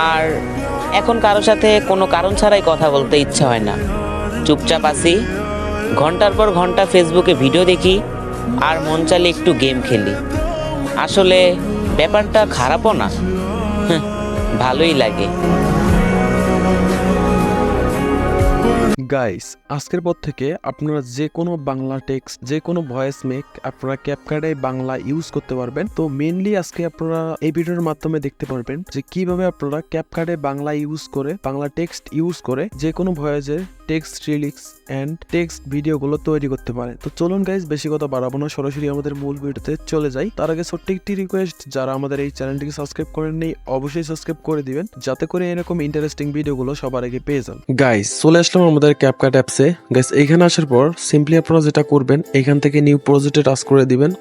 আর এখন কারোর সাথে কোনো কারণ ছাড়াই কথা বলতে ইচ্ছা হয় না, চুপচাপ আসি, ঘন্টার পর ঘন্টা ফেসবুকে ভিডিও দেখি আর মন চাইলে একটু গেম খেলি। আসলে ব্যাপারটা খারাপও না, ভালোই লাগে। গাইস, আজকের পর থেকে আপনারা যে কোনো বাংলা টেক্সট, যে কোনো ভয়েস মেক আপনারা ক্যাপকাটে বাংলা ইউজ করতে পারবেন। তো মেইনলি আজকে আপনারা এই ভিডিওর মাধ্যমে দেখতে পারবেন যে কিভাবে আপনারা ক্যাপকাটে বাংলা ইউজ করে, বাংলা টেক্সট ইউজ করে যে কোনো ভয়েসের টেক্সট রিলিক্স এন্ড টেক্সট ভিডিওগুলো তৈরি করতে পারে। তো চলুন গাইস, বেশি কথা বাড়াবো না, সরাসরি আমাদের মূল ভিডিওতে চলে যাই। তার আগে ছোট্ট একটি রিকোয়েস্ট, যারা আমাদের এই চ্যানেলটিকে সাবস্ক্রাইব করেননি অবশ্যই সাবস্ক্রাইব করে দিবেন, যাতে করে এরকম ইন্টারেস্টিং ভিডিওগুলো সবার আগে পেয়ে যান। গাইস, চলে আসলাম আমাদের ক্যাপকাট অ্যাপসে। গাইস, এখানে আসার পর সিম্পলি আপনারা যেটা করবেন, এখান থেকে নিউ প্রজেক্টে টাচ করে দিবেন।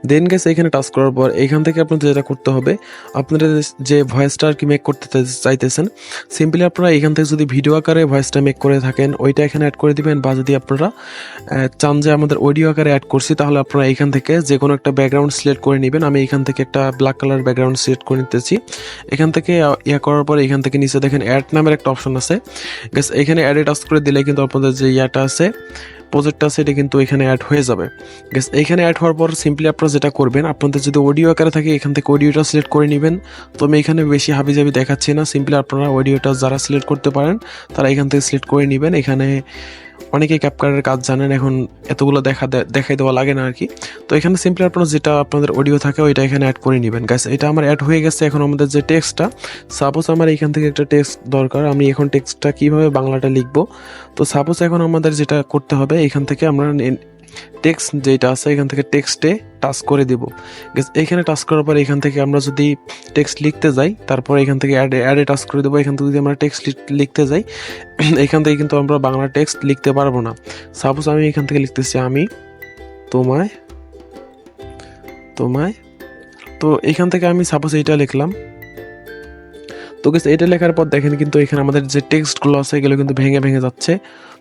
দেন গাইস, এখানে টাচ করার পর এখান থেকে আপনাদের যেটা করতে হবে, আপনারা যে ভয়েসটা আর কি মেক করতে চাইতেছেন, সিম্পলি আপনারা এখান থেকে যদি ভিডিও আকারে ভয়েসটা মেক করে থাকেন ওইটা এখানে অ্যাড করে দিবেন, বা যদি আপনারা চান যে আমাদের অডিও আকারে অ্যাড করছি, তাহলে আপনারা এখান থেকে যে কোনো একটা ব্যাকগ্রাউন্ড সিলেক্ট করে নেবেন। আমি এখান থেকে একটা ব্ল্যাক কালার ব্যাকগ্রাউন্ড সিলেক্ট করে নিতেছি। এখান থেকে ইয়া করার পর এখান থেকে নিচে দেখেন অ্যাড নামের একটা অপশন আছে। গাইস, এখানে অ্যাডে টাচ করে দিলে কিন্তু আপনাদের যে ইয়াটা আছে, প্রজেক্টটা আছে, এটা কিন্তু এখানে অ্যাড হয়ে যাবে। গাইস, এখানে অ্যাড হওয়ার পর সিম্পলি আপনারা যেটা করবেন, আপনাদের যদি অডিও আকারে থাকে এখান থেকে অডিওটা সিলেক্ট করে নেবেন। তো আমি এখানে বেশি হাবিজাবি দেখাচ্ছি না, সিম্পলি আপনারা অডিওটা যারা সিলেক্ট করতে পারেন তারা এখান থেকে সিলেক্ট করে নেবেন। এখানে অনেকে ক্যাপকাটের কাজ জানেন, এখন এতগুলো দেখাই দেওয়া লাগে না আর কি। তো এখানে সিম্পলি আপনারা যেটা আপনাদের অডিও থাকে ওইটা এখানে অ্যাড করে নেবেন। গাইস, এটা আমার অ্যাড হয়ে গেছে। এখন আমাদের যে টেক্সটটা, সাপোজ আমার এখান থেকে একটা টেক্সট দরকার, আমি এখন টেক্সটটা কীভাবে বাংলাটা লিখবো। তো সাপোজ এখন আমাদের যেটা করতে হবে, এখান থেকে আমরা টেক্সট যেটা আছে এখান থেকে টেক্সটে টাচ করে দিব। এইখানে টাচ করার পর এখান থেকে আমরা যদি টেক্সট লিখতে যাই, তারপর এখান থেকে অ্যাডে টাচ করে দেবো। এখান থেকে যদি আমরা টেক্সট লিখতে যাই, এখান থেকে কিন্তু আমরা বাংলা টেক্সট লিখতে পারবো না। সাপোজ আমি এখান থেকে লিখতেছি আমি তোমায় তোমায়, তো এখান থেকে আমি সাপোজ এইটা লিখলাম। তো গেছে, এটা লেখার পর দেখেন কিন্তু এখানে আমাদের যে টেক্সটগুলো আছে এগুলো কিন্তু ভেঙে ভেঙে যাচ্ছে,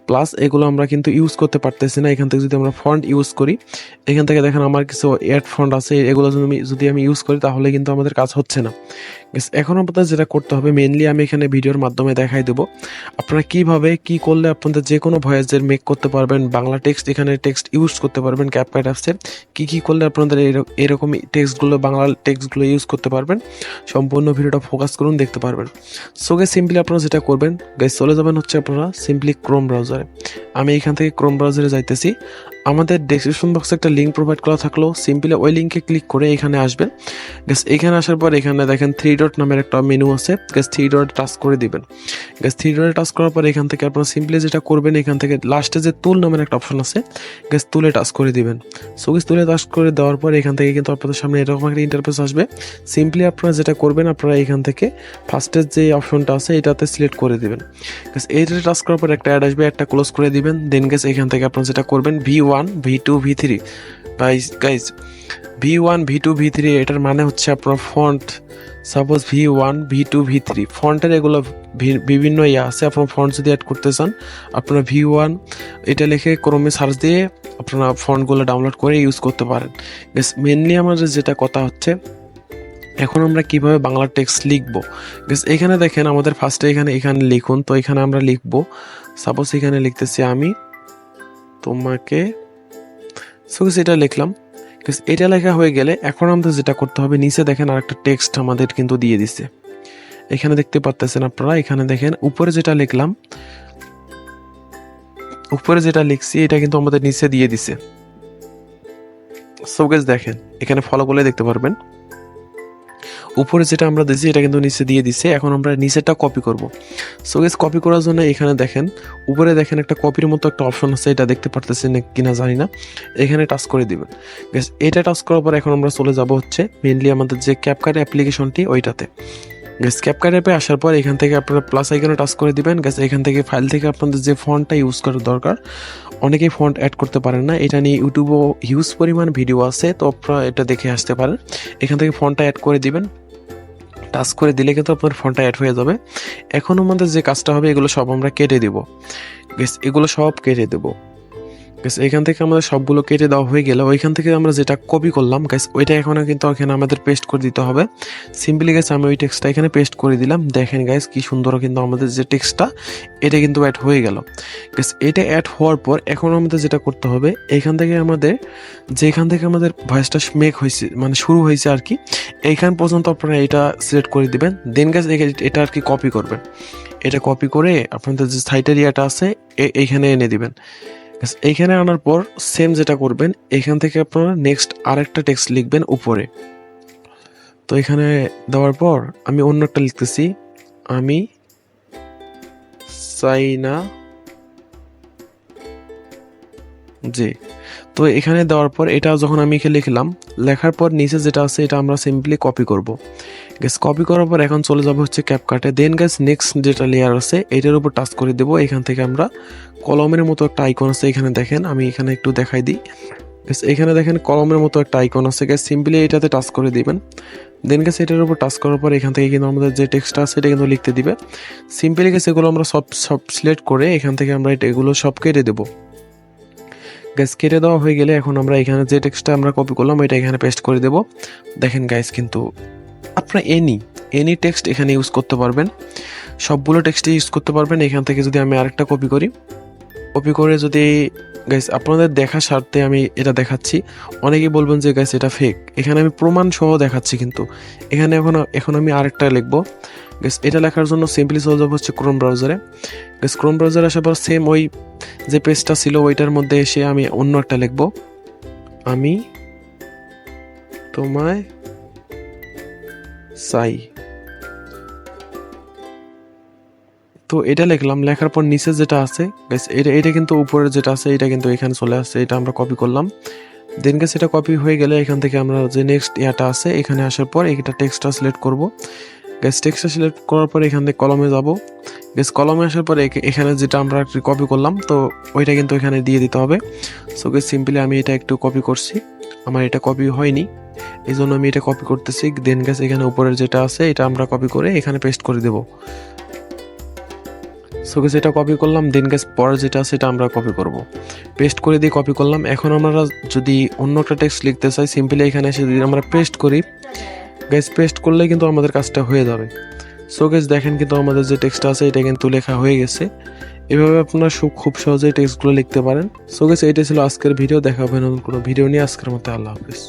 প্লাস এগুলো আমরা কিন্তু ইউজ করতে পারতেছি না। এখান থেকে যদি আমরা ফন্ট ইউজ করি, এখান থেকে দেখেন আমার কিছু অ্যাড ফন্ট আছে, এগুলো যদি আমি ইউজ করি তাহলে কিন্তু আমাদের কাজ হচ্ছে না। এখন আপনাদের যেটা করতে হবে, মেনলি আমি এখানে ভিডিওর মাধ্যমে দেখাই দেবো আপনারা কিভাবে কি করলে আপনাদের যে কোনো ভয়েসের মেক করতে পারবেন, বাংলা টেক্সট এখানে টেক্সট ইউজ করতে পারবেন। ক্যাপকাট অ্যাপসের কি করলে আপনাদের এরকম টেক্সটগুলো, বাংলা টেক্সটগুলো ইউজ করতে পারবেন, সম্পূর্ণ ভিডিওটা ফোকাস করুন, দেখতে পারবেন। সো গাইস, সিম্পলি আপনারা যেটা করবেন, গাইস চলে যাবেন হচ্ছে আপনারা সিম্পলি ক্রোম ব্রাউজারে। আমি এখান থেকে ক্রোম ব্রাউজারে যাইতেছি। আমাদের ডেসক্রিপশন বক্সে একটা লিঙ্ক প্রোভাইড করা থাকলো, সিম্পলি ওই লিঙ্কে ক্লিক করে এখানে আসবেন। গাইস, এখানে আসার পর এখানে দেখেন 3 ডট নামের একটা মেনু আছে। গাইস, 3 ডট টাচ করে দিবেন। গাইস, 3 ডট টাচ করার পর এখান থেকে আপনারা সিম্পলি যেটা করবেন, এখান থেকে লাস্টে যে টুল নামের একটা অপশন আছে, গাইস টুলে টাচ করে দিবেন। সো গাইস, টুলে টাচ করে দেওয়ার পর এখান থেকে কিন্তু আপনাদের সামনে এরকম একটা ইন্টারফেস আসবে। সিম্পলি আপনারা যেটা করবেন, আপনারা এখান থেকে ফার্স্টের যে অপশনটা আছে এটাতে সিলেক্ট করে দিবেন। গাইস, এইটাতে টাচ করার পর একটা অ্যাড আসবে, একটা ক্লোজ করে দিবেন। দেন গাইস, এখান থেকে আপনারা যেটা করবেন, V1 V2 V3, guys V1 V2 V3 এটার মানে হচ্ছে আপনার font. Suppose V1 V2 V3 ফন্টের এগুলো বিভিন্ন ইয়ে আছে। আপনার ফন্ট যদি অ্যাড করতে চান, আপনারা V1 এটা লিখে ক্রোমে সার্চ দিয়ে আপনারা ফন্টগুলো ডাউনলোড করে ইউজ করতে পারেন। গাইস, মেনলি আমাদের যেটা কথা হচ্ছে, এখন আমরা কিভাবে বাংলা টেক্সট লিখবো। গাইস, এখানে দেখেন আমাদের ফার্স্টে এখানে লিখুন। তো এখানে আমরা লিখবো, সাপোজ এখানে লিখতেছি আমি তোমাকে। সো গাইস, এটা লিখলাম। গাইস, এটা লেখা হয়ে গেলে এখন আমাদের যেটা করতে হবে, নিচে দেখেন আরেকটা টেক্সট আমাদের কিন্তু দিয়ে দিছে। এখানে দেখতে পাচ্ছেন আপনারা, এখানে দেখেন উপরে যেটা লিখলাম, উপরে যেটা লিখছি এটা কিন্তু আমাদের নিচে দিয়ে দিছে। সো গাইস, দেখেন এখানে ফলো করলে দেখতে পারবেন উপরে যেটা আমরা দিয়েছি এটা কিন্তু নিচে দিয়ে দিছে। এখন আমরা নিচেরটা কপি করব। সো গাইস, কপি করার জন্য এখানে দেখেন উপরে দেখেন একটা কপির মতো একটা অপশন আছে, এটা দেখতে পারতেছেন কিনা জানি না, এখানে টাচ করে দিবেন। গাইস, এটা টাচ করার পর এখন আমরা চলে যাব হচ্ছে মেইনলি আমাদের যে ক্যাপকাট অ্যাপ্লিকেশনটি ওইটাতে। গাইস, ক্যাপকাট অ্যাপে আসার পর এখান থেকে আপনারা প্লাস আইকনে টাচ করে দিবেন। গাইস, এখান থেকে ফাইল থেকে আপনাদের যে ফন্টটা ইউজ করার দরকার, অনেকেই ফন্ট অ্যাড করতে পারেন না, এটা নিয়ে ইউটিউবেও হিউজ পরিমাণ ভিডিও আছে, তো আপনারা এটা দেখে আসতে পারেন। এখান থেকে ফন্টটা অ্যাড করে দিবেন। টাচ করে দিলে কিন্তু আপনার ফন্টটা অ্যাড হয়ে যাবে। এখন আমাদের যে কাজটা হবে, এগুলো সব আমরা কেটে দেব। গাইস, এগুলো সব কেটে দেব। গাইস এইখান থেকে আমাদের সবগুলো কেটে দেওয়া হয়ে গেলে ওইখান থেকে আমরা যেটা কপি করলাম গাইস ওইটা এখন কিন্তু এখানে আমাদের পেস্ট করে দিতে হবে। সিম্পলি গাইস আমি ওই টেক্সটটা এখানে পেস্ট করে দিলাম। দেখেন গাইস কি সুন্দর কিন্তু আমাদের যে টেক্সটটা এটা কিন্তু অ্যাড হয়ে গেল। গাইস এটা অ্যাড হওয়ার পর এখন আমাদের যেটা করতে হবে এইখান থেকে আমাদের ভয়েসটা মেক হয়েছে মানে শুরু হয়েছে আর কি, এইখান পর্যন্ত আপনারা এটা সিলেক্ট করে দিবেন। দেন গাইস এটা আর কি কপি করবেন। এটা কপি করে আপনাদের যে সাইটের ইয়াটা আছে এইখানে এনে দিবেন। এইখানে আনার পর সেম যেটা করবেন এখান থেকে আপনারা নেক্সট আরেকটা টেক্সট লিখবেন উপরে। তো এখানে দেওয়ার পর আমি অন্য একটা লিখতেছি, আমি চাই না যে। তো এখানে দেওয়ার পর এটা যখন আমি এখানে লিখলাম, লেখার পর নিচে যেটা আছে এটা আমরা সিম্পলি কপি করব। গ্যাস কপি করার পর এখন চলে যাব হচ্ছে ক্যাপকাটে। দেন গ্যাস নেক্সট যেটা লেয়ার আছে এটার উপর টাচ করে দেবো। এখান থেকে আমরা কলমের মতো একটা আইকন আছে, এখানে দেখেন, আমি এখানে একটু দেখাই দিই। গ্যাস এখানে দেখেন কলমের মতো একটা আইকন আছে, গ্যাস সিম্পলি এটাতে টাচ করে দিবেন। দেন গ্যাস এটার উপর টাচ করার পর এখান থেকে কিন্তু আমাদের যে টেক্সটটা আছে এটা কিন্তু লিখতে দিবে। সিম্পলি গ্যাস এগুলো আমরা সব সিলেক্ট করে এখান থেকে আমরা এগুলো সব কেটে দেবো। গ্যাস কেটে দেওয়া হয়ে গেলে এখন আমরা এখানে যে টেক্সটটা আমরা কপি করলাম এটা এখানে পেস্ট করে দেব। দেখেন গাইস কিন্তু আপনারা এনি টেক্সট এখানে ইউজ করতে পারবেন, সবগুলো টেক্সটে ইউজ করতে পারবেন। এখান থেকে যদি আমি আরেকটা কপি করে যদি গাইস আপনাদের দেখা স্বার্থে আমি এটা দেখাচ্ছি, অনেকেই বলবেন যে গাইস এটা ফেক, এখানে আমি প্রমাণ সহ দেখাচ্ছি। কিন্তু এখানে এখন আমি আরেকটা লিখবো। গাইস এটা লেখার জন্য সিম্পলি চলে যাবো হচ্ছে ক্রোম ব্রাউজারে। গাইস ক্রোম ব্রাউজারে আসার পর সেম ওই যে পেজটা ছিল ওইটার মধ্যে এসে আমি অন্য একটা লিখবো, আমি তোমায় চাই। তো এটা লিখলাম, লেখার পর নিচে যেটা আছে গাইস এটা কিন্তু উপরে যেটা আছে এটা কিন্তু এখানে চলে আসছে, এটা আমরা কপি করলাম। দেন গাইস এটা কপি হয়ে গেলে এখান থেকে আমরা যে নেক্সট ইয়াটা আছে এখানে আসার পর এটা টেক্সটটা সিলেক্ট করব। গাইস টেক্সটটা সিলেক্ট করার পর এখান থেকে কলমে যাব। গাইস কলমে আসার পর এখানে যেটা আমরা কপি করলাম তো ওইটা কিন্তু এখানে দিয়ে দিতে হবে। সো গাইস সিম্পলি আমি এটা একটু কপি করছি, আমার এটা কপি হয়নি এই জন্য আমি এটা কপি করতেছি। দেন গাইস এখানে উপরের যেটা আছে এটা আমরা কপি করে এখানে পেস্ট করে দেব। সো গাইস এটা কপি করলাম। দেন গাইস পরের যেটা আছে এটা আমরা কপি করব, পেস্ট করে দিয়ে কপি করলাম। এখন আমরা যদি অন্য একটা টেক্সট লিখতে চাই সিম্পলি এখানে এসে যদি আমরা পেস্ট করি, গাইস পেস্ট করলে কিন্তু আমাদের কাজটা হয়ে যাবে। সো গাইস দেখেন কিন্তু আমাদের যে টেক্সটটা আছে এটা কিন্তু লেখা হয়ে গেছে। এভাবে আপনারা খুব সহজেই টেক্সটগুলো লিখতে পারেন। সো গাইস এটা ছিল আজকের ভিডিও, দেখা হবে নতুন কোনো ভিডিও নিয়ে। আজকের মতো আল্লাহ হাফেজ।